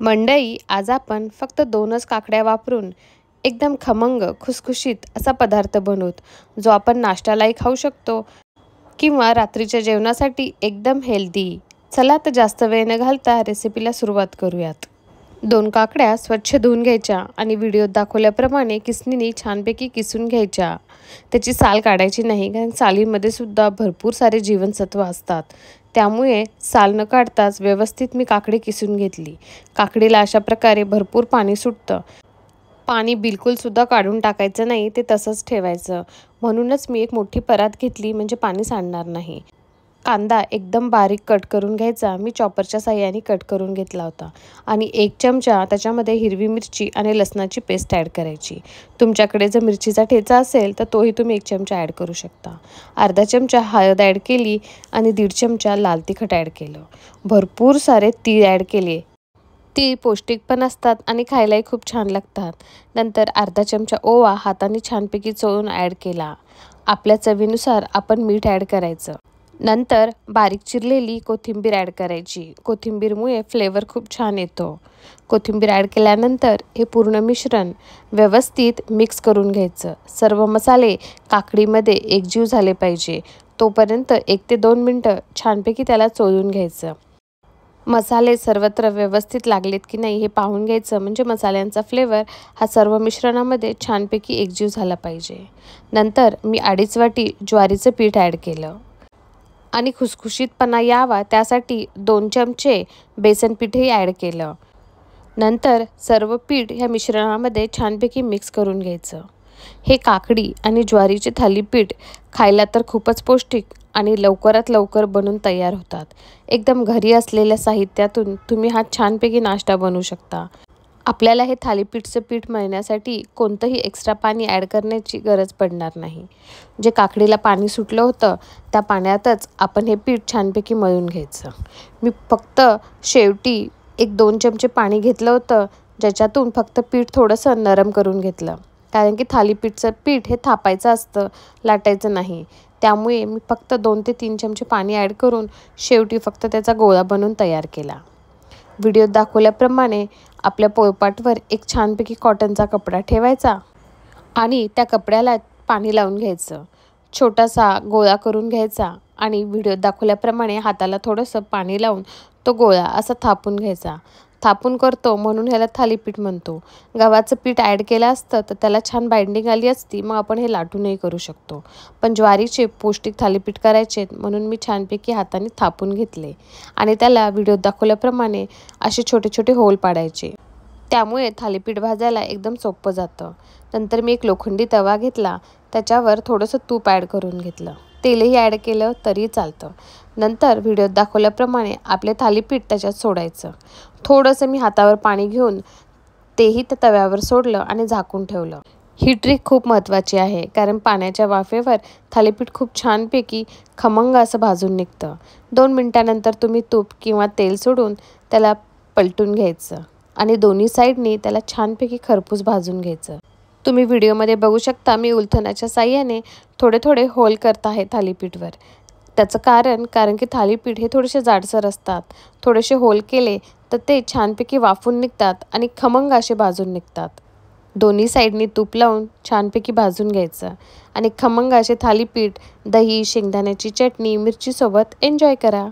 मंडई, आज आपण फक्त 2च काकड्या वापरून एकदम खमंग, खुसखुशीत असा पदार्थ बनवूत, जो आपण नाश्त्यालाही खाऊ शकतो किंवा रात्रीच्या जेवणासाठी एकदम हेल्दी. चला तर जास्त वेळ न घालता रेसिपीला सुरुवात करूयात. 2 काकड्या स्वच्छ धुवून घ्यायच्या आणि व्हिडिओत दाखवल्याप्रमाणे किसणीने छानपैकी किसून घ्यायच्या. त्याची साल काढायची नाही, कारण सालीमध्ये सुद्धा भरपूर सारे जीवनसत्व असतात. त्यामुळे साल न काढताच व्यवस्थित मी काकडी किसून घेतली. काकडीला अशा प्रकारे भरपूर पाणी सुटतं. पाणी बिलकुलसुद्धा काढून टाकायचं नाही, ते तसंच ठेवायचं. म्हणूनच मी एक मोठी परात घेतली, म्हणजे पाणी सांडणार नाही. कांदा एकदम बारीक कट करून घ्यायचा. मी चॉपरच्या साहाय्याने कट करून घेतला होता. आणि 1 चमचा त्याच्यामध्ये हिरवी मिरची आणि लसणाची पेस्ट ॲड करायची. तुमच्याकडे जर मिरचीचा ठेचा असेल तर तोही तुम्ही 1 चमचा ॲड करू शकता. अर्धा चमचा हळद ॲड केली आणि 1.5 चमचा लाल तिखट ॲड केलं. भरपूर सारे तीळ ॲड केले. तीळ पौष्टिक पण असतात आणि खायलाही खूप छान लागतात. नंतर अर्धा चमचा ओवा हाताने छानपैकी चोळून ॲड केला. आपल्या चवीनुसार आपण मीठ ॲड करायचं. नंतर बारीक चिरलेली कोथिंबीर ॲड करायची. कोथिंबीरमुळे फ्लेवर खूप छान येतो. कोथिंबीर ॲड केल्यानंतर हे पूर्ण मिश्रण व्यवस्थित मिक्स करून घ्यायचं. सर्व मसाले काकडीमध्ये एकजीव झाले पाहिजे, तोपर्यंत 1 ते 2 मिनटं छानपैकी त्याला चोळून घ्यायचं. मसाले सर्वत्र व्यवस्थित लागलेत की नाही हे पाहून घ्यायचं, म्हणजे मसाल्यांचा फ्लेवर हा सर्व मिश्रणामध्ये छानपैकी एकजीव झाला पाहिजे. नंतर मी 2.5 वाटी ज्वारीचं पीठ ॲड केलं आणि खुसखुशीतपणा यावा त्यासाठी 2 चमचे बेसन पीठही ॲड केलं. नंतर सर्व पीठ ह्या मिश्रणामध्ये छानपैकी मिक्स करून घ्यायचं. हे काकडी आणि ज्वारीचे थालीपीठ खायला तर खूपच पौष्टिक आणि लवकरात लवकर बनून तयार होतात. एकदम घरी असलेल्या साहित्यातून तुम्ही हा छानपैकी नाश्ता बनवू शकता. आपल्याला हे थालीपीठचं पीठ मळण्यासाठी कोणतंही एक्स्ट्रा पाणी ॲड करण्याची गरज पडणार नाही. जे काकडीला पाणी सुटलं होतं त्या पाण्यातच आपण हे पीठ छानपैकी मळून घ्यायचं. मी फक्त शेवटी 1-2 चमचे पाणी घेतलं होतं, ज्याच्यातून फक्त पीठ थोडंसं नरम करून घेतलं. कारण की थालीपीठचं पीठ हे थापायचं असतं, लाटायचं नाही. त्यामुळे मी फक्त 2 ते 3 चमचे पाणी ॲड करून शेवटी फक्त त्याचा गोळा बनवून तयार केला. व्हिडिओत दाखवल्याप्रमाणे आपल्या पोळपाटवर एक छानपैकी कॉटनचा कपडा ठेवायचा आणि त्या कपड्याला पाणी लावून घ्यायचं. छोटासा गोळा करून घ्यायचा आणि व्हिडिओत दाखवल्याप्रमाणे हाताला थोडंसं पाणी लावून तो गोळा असा थापून घ्यायचा. थापून करतो म्हणून ह्याला थालीपीठ म्हणतो. गव्हाचं पीठ ॲड केलं असतं तर त्याला छान बाइंडिंग आली असती, मग आपण हे लाटूनही करू शकतो. पण ज्वारीचे पौष्टिक थालीपीठ करायचे म्हणून मी छानपैकी हाताने थापून घेतले आणि त्याला व्हिडिओत दाखवल्याप्रमाणे असे छोटे छोटे होल पाडायचे. त्यामुळे थालीपीठ भाजायला एकदम सोपं जातं. नंतर मी एक लोखंडी तवा घेतला, त्याच्यावर थोडंसं तूप ॲड करून घेतलं. तेलही ॲड केलं तरी चालतं. नंतर व्हिडिओत दाखवल्याप्रमाणे आपले थालीपीठ त्याच्यात सोडायचं. थोडंसं मी हातावर पाणी घेऊन तेही त्या तव्यावर सोडलं आणि झाकून ठेवलं. ही ट्रिक खूप महत्त्वाची आहे, कारण पाण्याच्या वाफेवर थालीपीठ खूप छानपैकी खमंग असं भाजून निघतं. 2 मिनिटानंतर तुम्ही तूप किंवा तेल सोडून त्याला पलटून घ्यायचं आणि दोन्ही साईडनी त्याला छानपैकी खरपूस भाजून घ्यायचं. तुम्ही व्हिडिओमध्ये बघू शकता मी उलथण्याच्या साहाय्याने थोडे थोडे होल करत आहे थालीपीठवर. त्याचं कारण की थालीपीठ हे थोडेसे जाडसर असतात. थोडेसे होल केले तर ते छानपैकी वाफून निघतात आणि खमंग असे भाजून निघतात. दोन्ही साईडनी तूप लावून छानपैकी भाजून घ्यायचं आणि खमंग असे थालीपीठ दही, शेंगदाण्याची चटणी, मिरचीसोबत एन्जॉय करा.